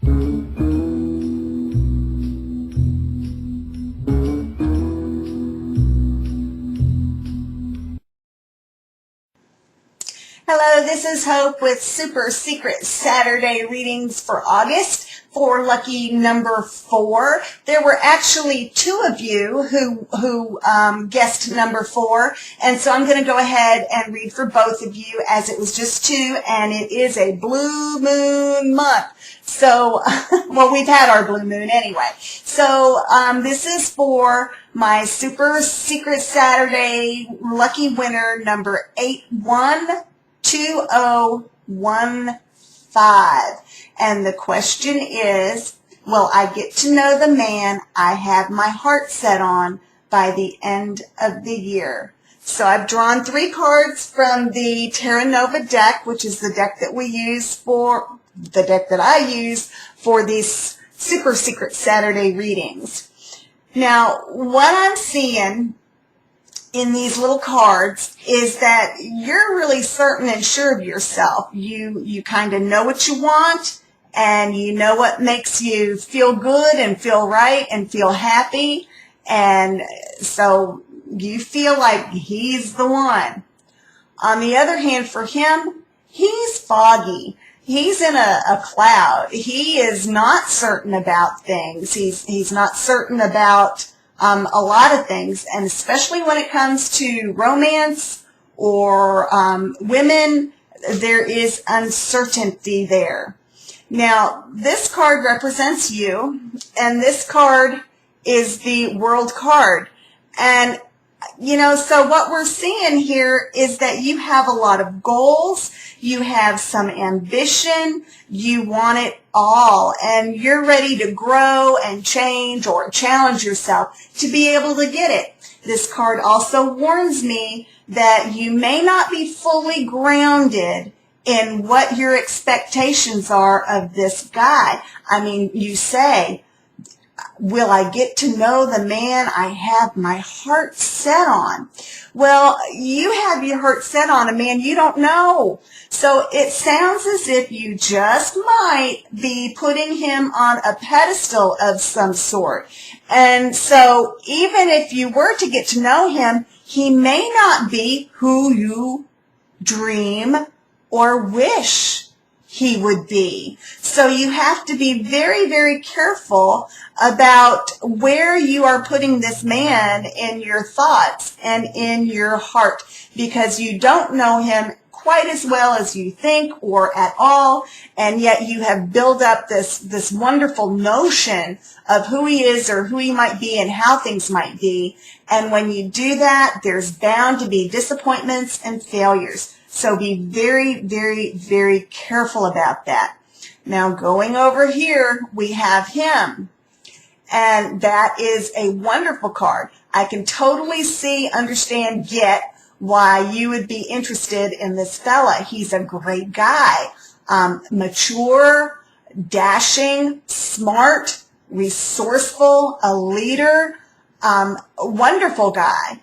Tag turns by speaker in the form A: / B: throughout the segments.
A: Hello, this is Hope with Super Secret Saturday readings for August for lucky number 4. There were actually 2 of you who guessed number 4, and so I'm going to go ahead and read for both of you as it was just 2, and it is a blue moon month. So, well, we've had our blue moon anyway. So this is for my Super Secret Saturday lucky winner number 812015. And the question is, will I get to know the man I have my heart set on by the end of the year? So I've drawn 3 cards from the Terra Nova deck, which is the deck that we use for, the deck that I use for these Super Secret Saturday readings. Now, what I'm seeing in these little cards is that you're really certain and sure of yourself. You kind of know what you want, and you know what makes you feel good and feel right and feel happy, and so you feel like he's the one. On the other hand, for him, he's foggy. He's in a cloud. He is not certain about things. He's not certain about a lot of things, and especially when it comes to romance or women, there is uncertainty there. Now, this card represents you, and this card is the World card. And, you know, so what we're seeing here is that you have a lot of goals, you have some ambition, you want it all, and you're ready to grow and change or challenge yourself to be able to get it. This card also warns me that you may not be fully grounded in what your expectations are of this guy. I mean, you say, will I get to know the man I have my heart set on? Well, you have your heart set on a man you don't know. So it sounds as if you just might be putting him on a pedestal of some sort. And so even if you were to get to know him, he may not be who you dream or wish he would be. So you have to be very, very careful about where you are putting this man in your thoughts and in your heart, because you don't know him quite as well as you think or at all, and yet you have built up this wonderful notion of who he is or who he might be and how things might be. And when you do that, there's bound to be disappointments and failures. So be very, very, very careful about that. Now, going over here, we have him. And that is a wonderful card. I can totally see, understand, get why you would be interested in this fella. He's a great guy. Mature, dashing, smart, resourceful, a leader, a wonderful guy.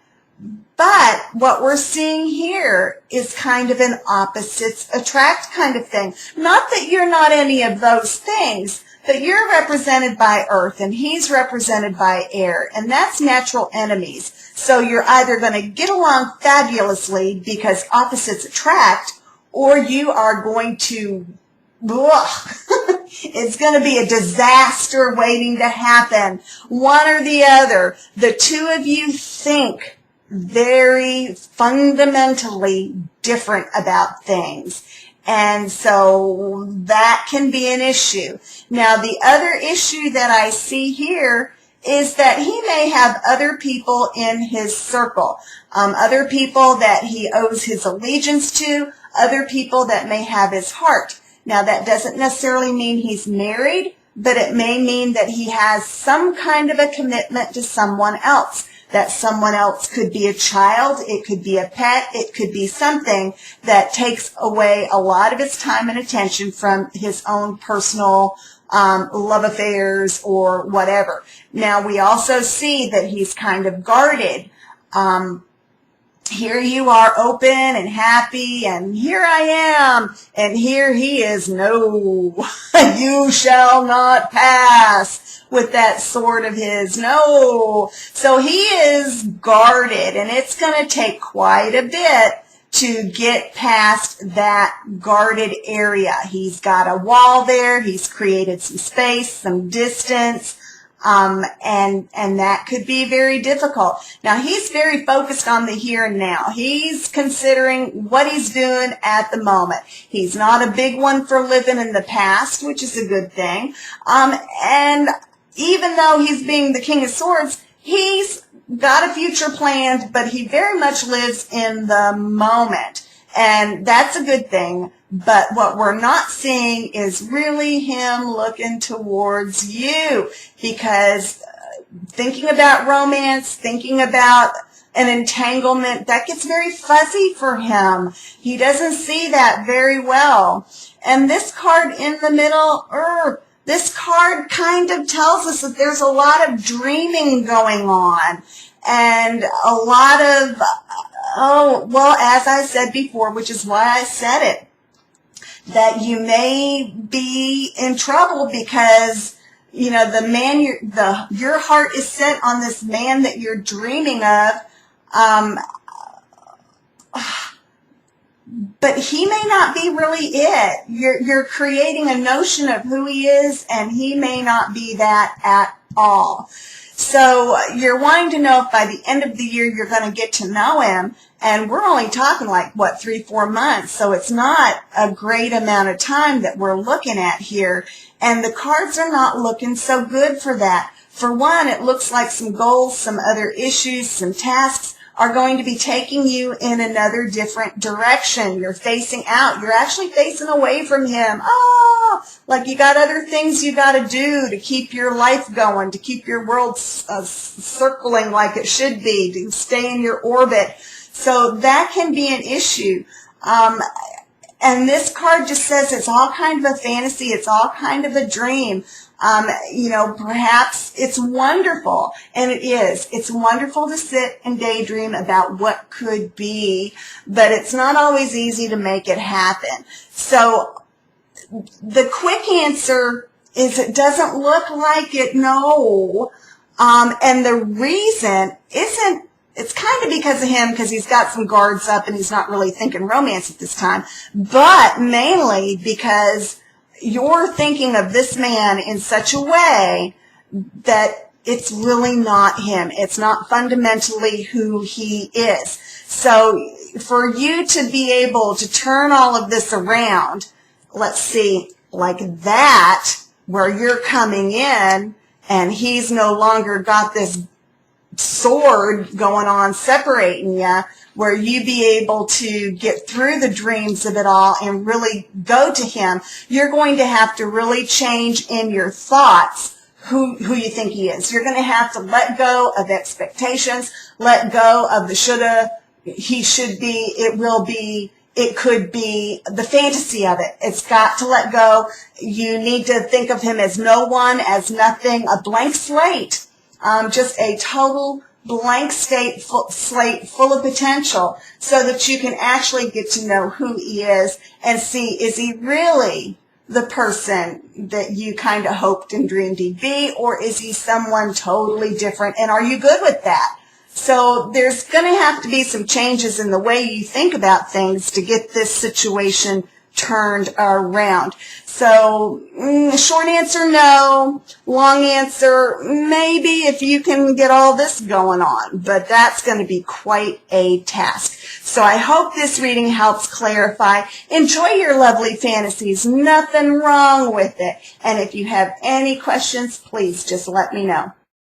A: But what we're seeing here is kind of an opposites attract kind of thing. Not that you're not any of those things, but you're represented by earth and he's represented by air, and that's natural enemies. So you're either going to get along fabulously because opposites attract, or you are going to, it's going to be a disaster waiting to happen. One or the other. The two of you think very fundamentally different about things. And so that can be an issue. Now, the other issue that I see here is that he may have other people in his circle, other people that he owes his allegiance to, other people that may have his heart. Now, that doesn't necessarily mean he's married, but it may mean that he has some kind of a commitment to someone else. That someone else could be a child, it could be a pet, it could be something that takes away a lot of his time and attention from his own personal love affairs or whatever. Now, we also see that he's kind of guarded. here you are open and happy, and here I am, and here he is, no, you shall not pass, with that sword of his, no. So he is guarded, and it's going to take quite a bit to get past that guarded area. He's got a wall there, he's created some space, some distance, and that could be very difficult. Now, he's very focused on the here and now. He's considering what he's doing at the moment. He's not a big one for living in the past, which is a good thing. And even though he's being the King of Swords, he's got a future planned, but he very much lives in the moment. And that's a good thing. But what we're not seeing is really him looking towards you, because thinking about romance, thinking about an entanglement, that gets very fuzzy for him. He doesn't see that very well. And this card in the middle, this card kind of tells us that there's a lot of dreaming going on, and a lot of, well, as I said before, which is why I said it, that you may be in trouble because, you know, the man your heart is set on this man that you're dreaming of, but he may not be really it. You're creating a notion of who he is, and he may not be that at all. So you're wanting to know if by the end of the year you're going to get to know him, and we're only talking like, what, 3-4 months, so it's not a great amount of time that we're looking at here, and the cards are not looking so good for that. For one, it looks like some goals, some other issues, some tasks are going to be taking you in another different direction. You're facing out. You're actually facing away from him. Like you got other things you got to do to keep your life going, to keep your world circling like it should be, to stay in your orbit. So that can be an issue. And this card just says it's all kind of a fantasy. It's all kind of a dream. You know, perhaps it's wonderful, and it is. It's wonderful to sit and daydream about what could be, but it's not always easy to make it happen. So the quick answer is it doesn't look like it, no. And the reason isn't, it's kind of because of him, because he's got some guards up and he's not really thinking romance at this time, but mainly because you're thinking of this man in such a way that it's really not him. It's not fundamentally who he is. So for you to be able to turn all of this around, let's see, like that, where you're coming in and he's no longer got this sword going on separating you, where you be able to get through the dreams of it all and really go to him, you're going to have to really change in your thoughts who you think he is. You're going to have to let go of expectations, let go of the shoulda, he should be, it will be, it could be, the fantasy of it. It's got to let go. You need to think of him as no one, as nothing, a blank slate. Just a total blank slate full of potential, so that you can actually get to know who he is and see, is he really the person that you kind of hoped and dreamed he'd be, or is he someone totally different, and are you good with that? So there's going to have to be some changes in the way you think about things to get this situation turned around. So short answer, no. Long answer, maybe, if you can get all this going on. But that's going to be quite a task. So I hope this reading helps clarify. Enjoy your lovely fantasies. Nothing wrong with it. And if you have any questions, please just let me know.